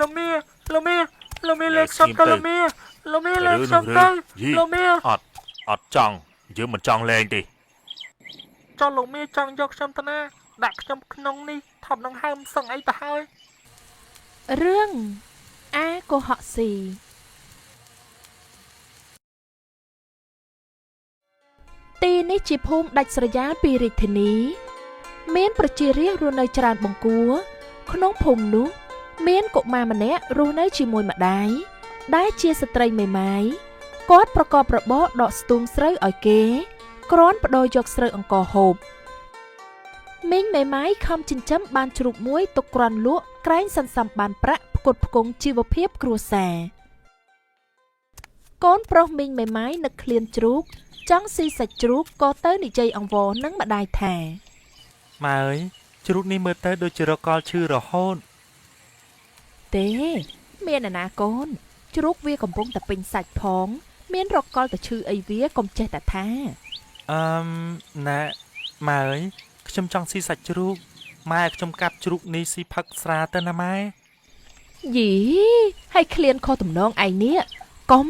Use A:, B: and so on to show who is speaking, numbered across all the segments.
A: លោកមីលេខសំទៅលោកមីលេខសំទៅលោកមី
B: អត់ចង់យើងមិនចង់លេងទេ
A: ចង់លោកមីចង់យកខ្ញុំទៅណាដាក់ខ្ញុំក្នុងនេះថប់នឹងហើមសឹងអីទៅហើយ
C: រឿងអាកុហកស៊ីទីនេះជាភូមិដាច់ស្រយាលពីរាជធានីមានប្រជារាស្ត្ររស់នៅច្រើនបង្គួរក្នុងភូមិនោះមានកុមារម្នាក់រស់នៅជាមួយម្ដាយដែលជាស្ត្រីមេម៉ាយគាត់ប្រកបរបរដកស្ទូងស្រូវឲ្យគេគ្រាន់បដូរយកស្រូវអង្ករហូបមីងមេម៉ាយខំចិញ្ចឹមបានជ្រូកមួយទុកគ្រាន់លក់ក្រែងសន្សំបានប្រាក់ផ្គត់ផ្គង់ជីវភាពគ្រួសារកូនប្រុសមីងមេម៉ាយនឹកឃ្លានជ្រូកចង់ស៊ីសាច់ជ្រូកក៏ទៅនិយាយអង្វរនឹងម្ដាយថា
B: ម៉ែអើយជ្រូកនេះមើលទៅដូចជារកលឈឺរហូត
C: ទេមានណាកូនជ្រូកវាកំពុងតែពេញសាច់ផងមានរកលតែឈឺអីវាកុំចេះតែថា
B: ណែម៉ែអើយខ្ញុំចង់ស៊ីសាច់ជ្រូកម៉ែខ្ញុំកាប់ជ្រូកនេះស៊ីផឹកស្រាទៅណាម៉ែ
C: យីហើយឃ្លានខុសទំនងឯងនេះកុំ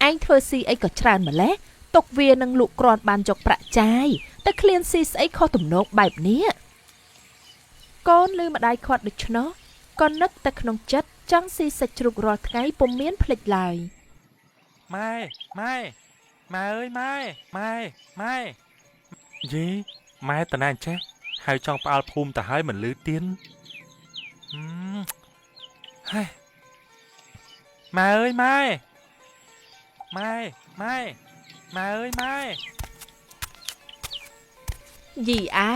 C: ឯងធ្វើស៊ីអីក៏ច្រើនម្លេះទុកវានឹងលក់គ្រាន់បានយកប្រាក់ចាយតែឃ្លានស៊ីស្អីខុសទំនងបែបនេះកូនឮម្ដាយខាត់ដូច្នោះក៏នឹកតែក្នុងចិត្តចង់ស៊ីសាច់ជ្រូករាល់ថ្ងៃពុំមានភ្លេចឡើយ
B: ម៉ែអើយម៉ែយីម៉ែតណាអញ្ចេះហើយចង់ផ្អើលភូមិទៅហើយមិនលឺទៀនហើយម៉ែអើយម៉ែអើយម៉ែ
C: យីអើ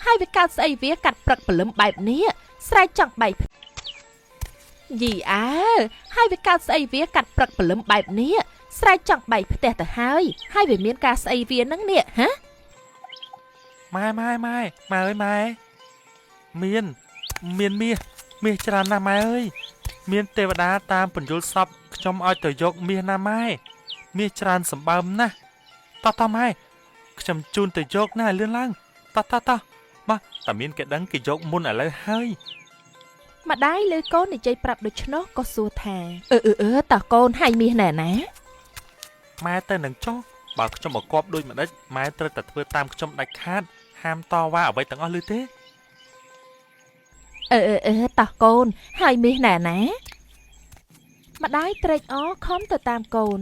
C: ហើយវាកើតស្អីវាកាត់ព្រឹកព្រលឹមបែបនេះស្រែកចង់បែកយីអើហើយវាកើតស្អីវាកាត់ព្រឹកព្រលឹមបែបនេះស្រែកចង់បែកផ្ទះទៅហើយវាមានការស្អីវានឹងនេះហ៎
B: ម៉ែអើយម៉ែមានមាសច្រើនណាស់ម៉ែអើយមានទេវតាតាមពន្យល់សពខ្ញុំឲ្យទៅយកមាសណាម៉ែមាសច្រើនសម្បើមណាស់តោះម៉ែខ្ញុំជូនទៅយកណាលឿនឡើងតោះមកតែមានគេដឹងគេយកមុនឥឡូវហើយ
C: ម្ដាយលើកូននិយាយប្រាប់ដូច្នោះក៏សួរថាតោះកូនហើយមាសណែណា
B: ម៉ែទៅនឹងចុះបើខ្ញុំមកគប់ដូចម្ដេចម៉ែត្រូវតែធ្វើតាមខ្ញុំដាច់ខាតហាមតវ៉ាអ្វីទាំងអស់ឮទេ
C: តោះកូនហើយមាសណែណាម្ដាយត្រេកអរខំទៅតាមកូន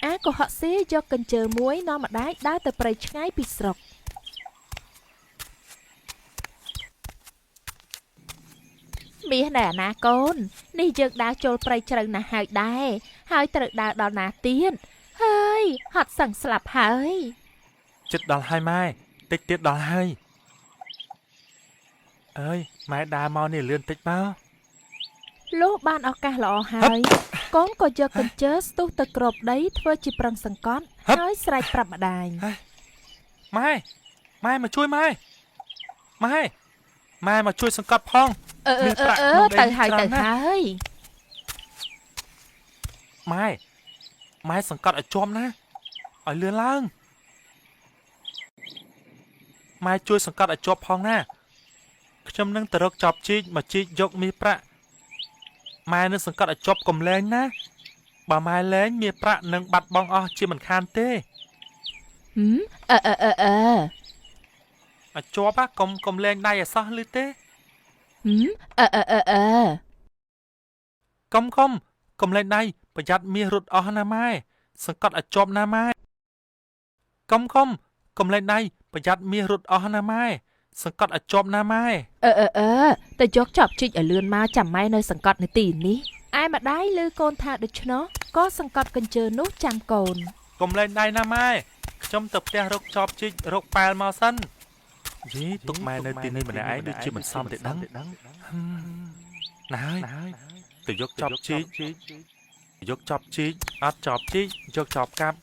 C: អាកុហកស៊ីយកកញ្ជើមួយនាំម្ដាយដើរទៅព្រៃឆ្ងាយពីស្រុកមាសណែណាកូននេះយើងដើរចូលព្រៃជ្រៅណាស់ហើយដែរហើយត្រូវដើរដល់ណាទៀតហើយហត់សឹងស្លាប់ហើយ
B: ចិត្តដល់ហើយម៉ែតិចទៀតដល់ហើយអើយម៉ែដើរមកនេះលឿនតិចមក
C: លុះបានឱកាសល្អហើយកូនក៏យកកញ្ជើស្ទុះទៅគ្របដីធ្វើជាប្រឹងសង្កត់ហើយស្រែកប្រាប់ម្ដាយ
B: ម៉ែមកជួយម៉ែមកជួយសង្កត់ផង
C: ទៅហើយ
B: ម៉ែសង្កត់ឲ្យជាប់ណាឲ្យលឿនឡើងម៉ែជួយសង្កត់ឲ្យជាប់ផងណាខ្ញុំនឹងទៅរកចប់ជីកមកជីកយកមាសប្រាក់ម៉ែនឹងសង្កត់ឲ្យជាប់កុំលែងណាបើម៉ែលែងមាសប្រាក់នឹងបាត់បង់អស់ជាមិនខានទេឲ្យជាប់កុំលែងដៃឲ្យសោះឮទេកុំលែងដៃប្រយ័ត្នមាសរត់អស់ណាម៉ែសង្កត់ឲ្យជាប់ណាម៉ែកុំលែងដៃប្រយ័ត្នមាសរត់អស់ណាម៉ែសង្កត់ឲ្យជាប់ណាម៉ែ
C: ទៅយកចប់ជីកឲ្យលឿនមកចាំម៉ែនៅសង្កត់នៅទីនេះឯម្ដាយឮកូនថាដូច្នោះក៏សង្កត់កញ្ជើនោះចាំកូនក
B: ុំលែងដៃណាម៉ែខ្ញុំទៅផ្ទះរកចប់ជីករកប៉ែលមកសិនយីទុកម៉ែនៅទីនេះម្នាក់ឯងដូចជាមិនសមទេដឹងណាហើយទៅយកចប់ជីកអត់ចប់ជីកយកចប់កាប់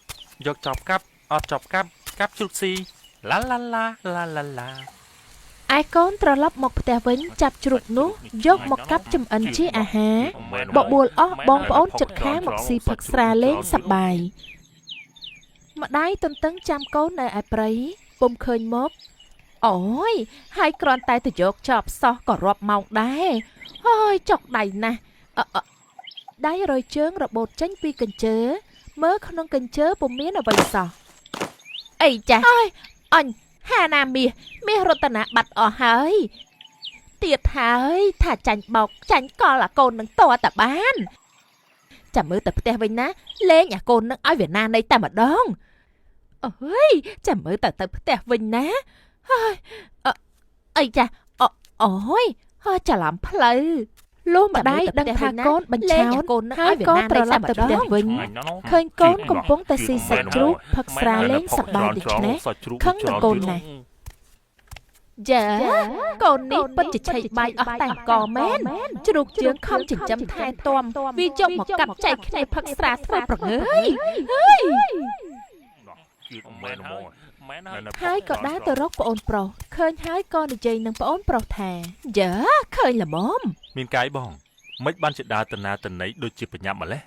B: អត់ចប់កាប់ជ្រូកស៊ីឡា
C: ឯកូនត្រឡប់មកផ្ទះវិញចាប់ជ្រូកនោះយកមកកាប់ចម្អិនជាអាហារបបួលអស់បងប្អូនចិត្តខាងមកស៊ីផឹកស្រាលេងសប្បាយម្ដាយទន្ទឹងចាំកូននៅឯព្រៃពុំឃើញមកអូយហើយគ្រាន់តែទៅយកចប់សោះក៏រាប់ម៉ោងដែរហើយចុកដៃណាស់ ដៃរយជើងរបូតចេញពីកញ្ជើមើលក្នុងកញ្ជើពុំមានអ្វីសោះអីចាស់អើយអញហាណាមាសរតនាបាត់អស់ហើយទៀតហើយថាចាញ់បោកចាញ់កលអាកូននឹងតតែបានចាំមើលទៅផ្ទះវិញណាលេងអាកូននឹងឲ្យវាណានៃតែម្ដងអើយចាំមើលទៅផ្ទះវិញណាហើយអីចាស់អូយច្រឡំផ្លូវលុះម្ដាយដឹងថាកូនបញ្ឆោតហើយកូនត្រឡប់ទៅផ្ទះវិញឃើញកូនកំពុងតែស៊ីសាច់ជ្រូកផឹកស្រាលេងសប្បាយដូច្នេះខឹងនឹងកូនណាស់ចាកូននេះពិតជាឆេកបាយអស់តែអង្គមែនជ្រូកជើងខំចិញ្ចឹមថែទាំវាយកមកកាប់ចែកគ្នាផឹកស្រាធ្វើប្រងើយហើយក៏ដើរទៅរកប្អូនប្រុសឃើញហើយក៏និយាយនឹងប្អូនប្រុសថាយ៉ាឃើញល្មម
B: មានកាយបងមិនបានជាដើរទៅណាទៅណីដូចជាបញ្ញាប់ម្លេះ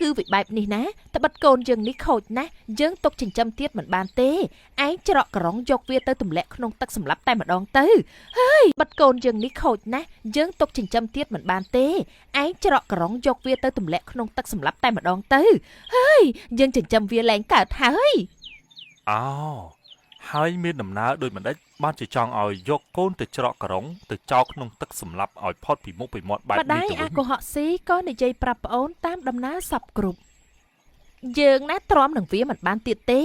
C: គឺវិបែបនេះណាត្បិតកូនយើងនេះខូចណាស់យើងទុកចិញ្ចឹមទៀតមិនបានទេឯងច្រកក្រងយកវាទៅទម្លាក់ក្នុងទឹកសម្លាប់តែម្ដងទៅហើយបាត់កូនយើងនេះខូចណាស់យើងទុកចិញ្ចឹមទៀតមិនបានទេឯងច្រកក្រងយកវាទៅទម្លាក់ក្នុងទឹកសម្លាប់តែម្ដងទៅហើយយើងចិញ្ចឹមវាលែងកើតហើយ
B: ហើយមានដំណើរដោយមិនដេចបានជាចង់ឲ្យយកកូនទៅច្រកក្រងទៅចោលក្នុងទឹកសម្លាប់ឲ្យផុតពីមុខពីមាត់បែបនេះទៅវិញម្ដាយអាកុហកស៊ី
C: ក៏និយាយប្រាប់ប្អូនតាមដំណើរសពគ្រប់យើងណាទ្រាំនឹងវាមិនបានទៀតទេ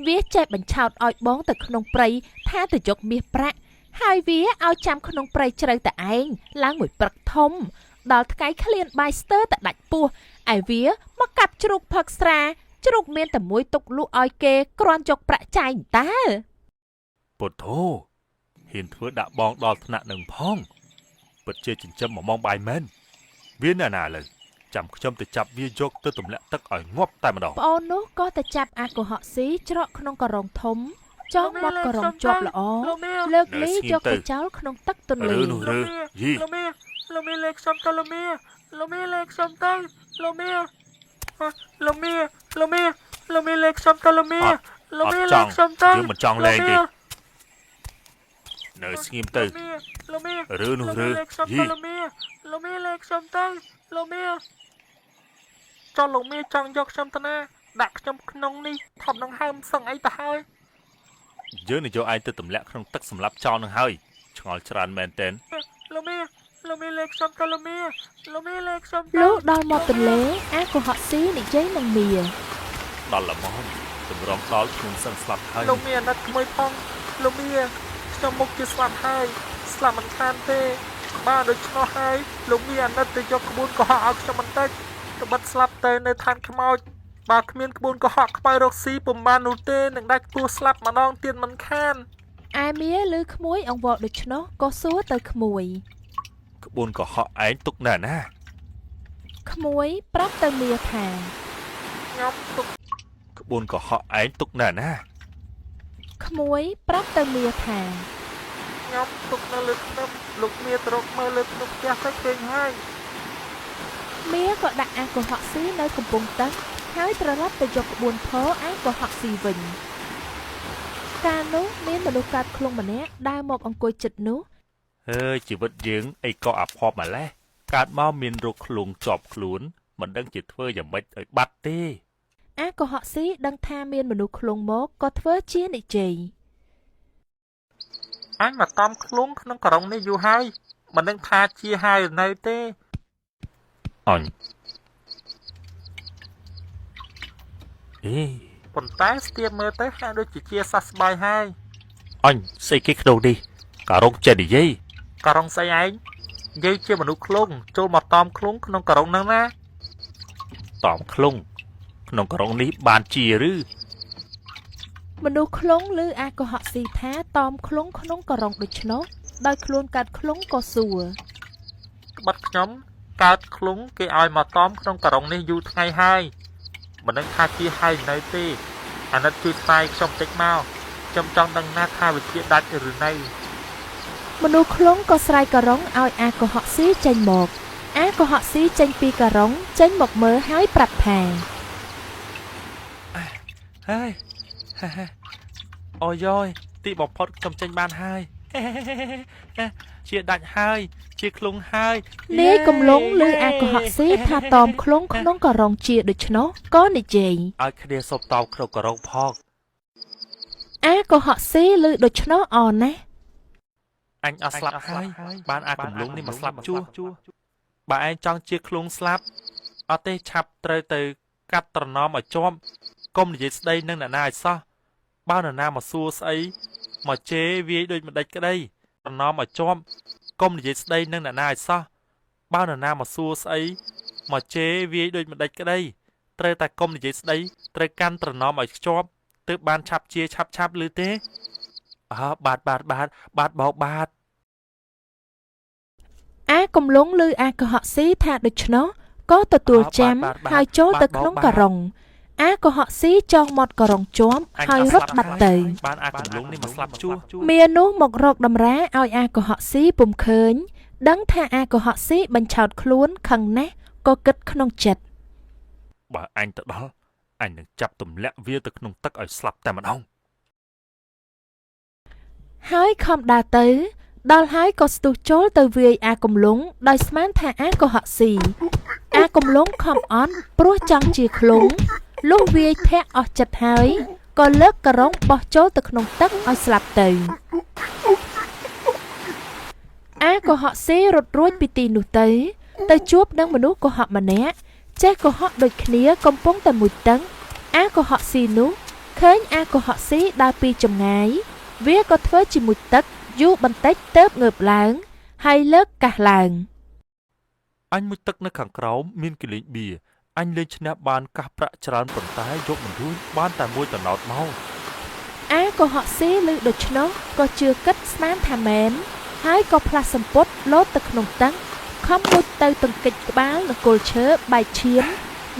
C: វាចេះបញ្ឆោតឲ្យបងទៅក្នុងព្រៃថាទៅយកមាសប្រាក់ហើយវាឲ្យចាំក្នុងព្រៃជ្រៅតែឯងឡើងមួយព្រឹកធំដល់ថ្ងៃឃ្លានបាយស្ទើរតែដាច់ពោះឯវាមកកាប់ជ្រូកផឹកស្រាជ្រូកមានតែមួយទុកលក់ឲ្យគេគ្រាន់យកប្រាក់ចាយតើ
B: ពុទ្ធោហ៊ានធ្វើដាក់បងដល់ថ្នាក់នឹងផងពិតជាចិញ្ចឹមមកបាយមែនវានៅណាលើចាំខ្ញុំទៅចាប់វាយកទៅទម្លាក់ទឹកឲ្យងាប់តែម្ដង
C: ប្អូននោះក៏ទៅចាប់អាកុហកស៊ីច្រកក្នុងករងធំចងមាត់ករងជាប់ល្អលើកលីយកទៅចោលក្នុងទឹកទន្លេ
A: លោកមីលេខសំទៅលោកមីលេខសំទៅលោកមីលេខសំទៅលោកមីលេខសំទៅ
B: យើងមិនចង់លេងទេនៅស្ងៀមទៅឬនោះឬយី
A: លោកមីលេខសំទៅលោកមីចុះលោកមីចង់យកខ្ញុំទៅណាដាក់ខ្ញុំក្នុងនេះថប់នឹងហើមសឹងអីទៅហើយ
B: យើងនឹងយកឯងទៅទម្លាក់ក្នុងទឹកសម្រាប់ចោលនឹងហើយឆ្ងល់ច្រើនមែនទែន
A: លោកមីលេខសំទៅលោកមីលេខសំទៅ
C: លោកដល់មកទន្លេអាកុហកស៊ីនិយាយនឹងមី
B: ដល់ល្មមតម្រង់ដល់ខ្ញុំសឹងស្លាប់ហើយ
A: លោកមីអាណិតក្មួយផងលោកមីខ្ញុំមុខជាស្លាប់ហើយស្លាប់មិនខានទេបាទដូច្នោះហើយលោកមីអាណិតទៅយកក្បួនកុហកឲ្យខ្ញុំបន្តិចត្បិតស្លាប់ទៅនៅឋានខ្មោចបើគ្មានក្បួនកុហកខ្វាយរកស៊ីពុំបាននោះទេនឹងដាច់ពោះស្លាប់ម្ដងទៀតមិនខាន
C: ឯមៀឮក្មួយអង្វរដូច្នោះក៏សួរទៅក្មួយ
B: ក្បួនកុហកឯងទុកនៅណា
C: ក្មួយប្រាប់ទៅមៀថា
A: ខ្ញុំទុក
B: ក្បួនកុហកឯងទុកនៅណា
C: ក្មួយប្រាប់ទៅមៀថា
A: ខ្ញុំទុកនៅលើភ្នំលោកមៀទៅរកមើលលើភ្នំផ្ទះទៅឃើញហើយ
C: មៀក៏ដាក់អាកុហកស៊ីនៅកំពង់ទឹកហើយត្រឡប់ទៅយកក្បួនផោអាកុហកស៊ីវិញកាលនោះមានមនុស្សកាត់ឃ្លុងម្នាក់ដើរមកអង្គុយជិតនោះ
B: ជីវិតយើងអីក៏អាផប់ម្លេះកើតមកមានរោគឃ្លុងជាប់ខ្លួនមិនដឹងជាធ្វើយ៉ាងម៉េចឲ្យបាត់ទេ
C: អាកុហកស៊ីដឹងថាមានមនុស្សឃ្លុងមកក៏ធ្វើជានិយាយ
A: អញមកតំឃ្លុងក្នុងក្រុងនេះយូរហើយមិនដឹងថាជាហើយនៅទេ
B: អញ
A: ប៉ុន្តែស្ទាបមើលទៅហាក់ដូចជាសះស្បើយហើយ
B: អញស្អីគេក្នុងនេះការុងចេះនិយាយ
A: ការុងស្អីឯងនិយាយជាមនុស្សឃ្លុងចូលមកតំឃ្លុងក្នុងការុងហ្នឹងណា
B: តំឃ្លុងក្នុងក្រុងនេះបានជាឬ
C: មនុស្សឃ្លុងឬអាកុហកស៊ីថាតមឃ្លុងក្នុងក្រុងដូច្នោះដោយខ្លួនកាត់ឃ្លុងក៏សួរ
A: ក្បត់ខ្ញុំកើតឃ្លុងគេឲ្យមកតមក្នុងក្រុងនេះយូរថ្ងៃហើយមិនដឹងថាជាហើយនៅទេអាណិតជួយស្វែងខ្ញុំតិចមកខ្ញុំចង់ដឹងណាថាវាជាដាច់ឬនៅ
C: មនុស្សឃ្លុងក៏ស្រែកក្រុងឲ្យអាកុហកស៊ីចេញមកអាកុហកស៊ីចេញពីក្រុងចេញមកមើលហើយប្រាប់ថា
B: ហើយអូយ៉យទីបំផុតខ្ញុំចេញបានហើយ ជាដាច់ហើយជាឃ្លុងហើយ
C: នាយកំឡុងឮអាកុហកស៊ីថាតอมខ្លងក្នុងករងជាដូច្នោះក៏និយាយ
B: ឲ្យគ្នាសពតោក្នុងករងផង
C: អាកុហកស៊ីឮដូច្នោះអរណាស់
B: អញអត់ស្លាប់ហើយបានអាកំឡុងនេះមកស្លាប់ជួបើឯងចង់ជាឃ្លុងស្លាប់អត់ទេឆាប់ត្រូវទៅកាត់ត្រណមឲ្យជាប់កុំនិយាយស្ដីនឹងអ្នកណាឲ្យសោះបើនរណាមកសួរស្អីមកជេរវាយដូចម្ដេចក្ដីត្រណមឲ្យជាប់កុំនិយាយស្ដីនឹងអ្នកណាឲ្យសោះបើនរណាមកសួរស្អីមកជេរវាយដូចម្ដេចក្ដីត្រូវតែកុំនិយាយស្ដីត្រូវកាន់ត្រណមឲ្យជាប់ទើបបានឆាប់ជាឆាប់ឮទេបាទបោកបាទ
C: អាកំឡុងឮអាកុហកស៊ីថាដូច្នោះក៏ទទួលចាំហើយចូលទៅក្នុងករងអាកុហកស៊ីចងមាត់ករងជាប់ហើយរត់បាត់ទៅ
B: បានអាកំឡុងនេះមកស្លាប់ជួ
C: មាននោះមករកតម្រាឲ្យអាកុហកស៊ីពុំឃើញដឹងថាអាកុហកស៊ីបញ្ឆោតខ្លួនខឹងណាស់ក៏គិតក្នុងចិត្ត
B: បើអញទៅដល់អញនឹងចាប់ទម្លាក់វាទៅក្នុងទឹកឲ្យស្លាប់តែម្ដង
C: ហើយខំដើរទៅដល់ហើយក៏ស្ទុះចូលទៅវាយអាកំឡុងដោយស្មានថាអាកុហកស៊ីអាកំឡុងខំអន់ព្រោះចង់ជាឃ្លុងលុះវាយធាក់អស់ចិត្តហើយក៏លើកករងបោះចូលទៅក្នុងទឹកឲ្យស្លាប់ទៅអាកុហកស៊ីរត់រួចពីទីនោះទៅជួបនឹងមនុស្សកុហកម្នាក់ចេះកុហកដូចគ្នាកំពុងតែមួយទឹកអាកុហកស៊ីនោះឃើញអាកុហកស៊ីដើរពីចម្ងាយវាក៏ធ្វើជាមួយទឹកយូរបន្តិចទើបងើបឡើងហើយលើកកាសឡើង
B: អញមួយទឹកនៅខាងក្រោមមានគីលេងបៀអញលេងឈ្នះបានកាសប្រាក់ច្រើនប៉ុន្តែយកមិនរួចបានតែមួយតំណោតមក
C: អាកុហកស៊ីឮដូច្នោះក៏ជឿគិតស្មានថាមែនហើយក៏ផ្លាស់សម្ពុតលោតទៅក្នុងទឹកខំមុជទៅទង្គិចក្បាលនគល់ឈើបែកឈាម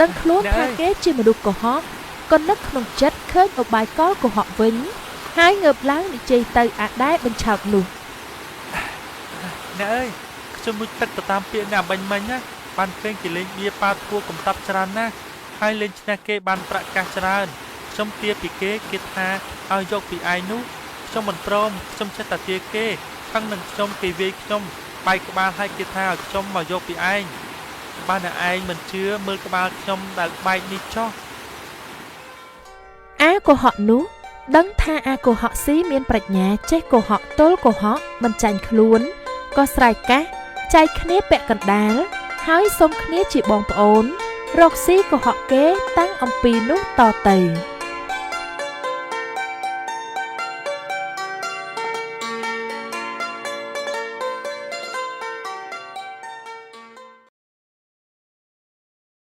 C: ដឹងខ្លួនថាគេជាមនុស្សកុហកក៏នឹកក្នុងចិត្តឃើញឧបាយកលកុហកវិញហើយងើបឡើងនិយាយទៅអាដែលបញ្ឆោតនោះ
B: អ្នកអើយខ្ញុំមួយទឹកទៅតាមពាក្យអ្នកបាញ់មិញណាបានឃើញគេលេងបៀប៉ាធัวកំតាប់ច្រើនណាស់ហើយលេងឈ្នះគេបានប្រាក់កាសច្រើនខ្ញុំទាពីគេថាឲ្យយកពីឯងនោះខ្ញុំមិនព្រមខ្ញុំចេះតែទាគេខឹងនឹងខ្ញុំគេវាយខ្ញុំបែកក្បាលឲ្យគេថាឲ្យខ្ញុំមកយកពីឯងបើអ្នកឯងមិនជឿមើលក្បាលខ្ញុំដែលបែកនេះចុះ
C: អាកុហកនោះដឹងថាអាកុហកស៊ីមានប្រាជ្ញាចេះកុហកទល់កុហកមិនចាញ់ខ្លួនក៏ស្រែកកាសចែកគ្នាពាក់កណ្ដាលហើយសុំគ្នាជាបងប្អូនរកស៊ីកុហកគេតាំងអំពីនោះតទៅ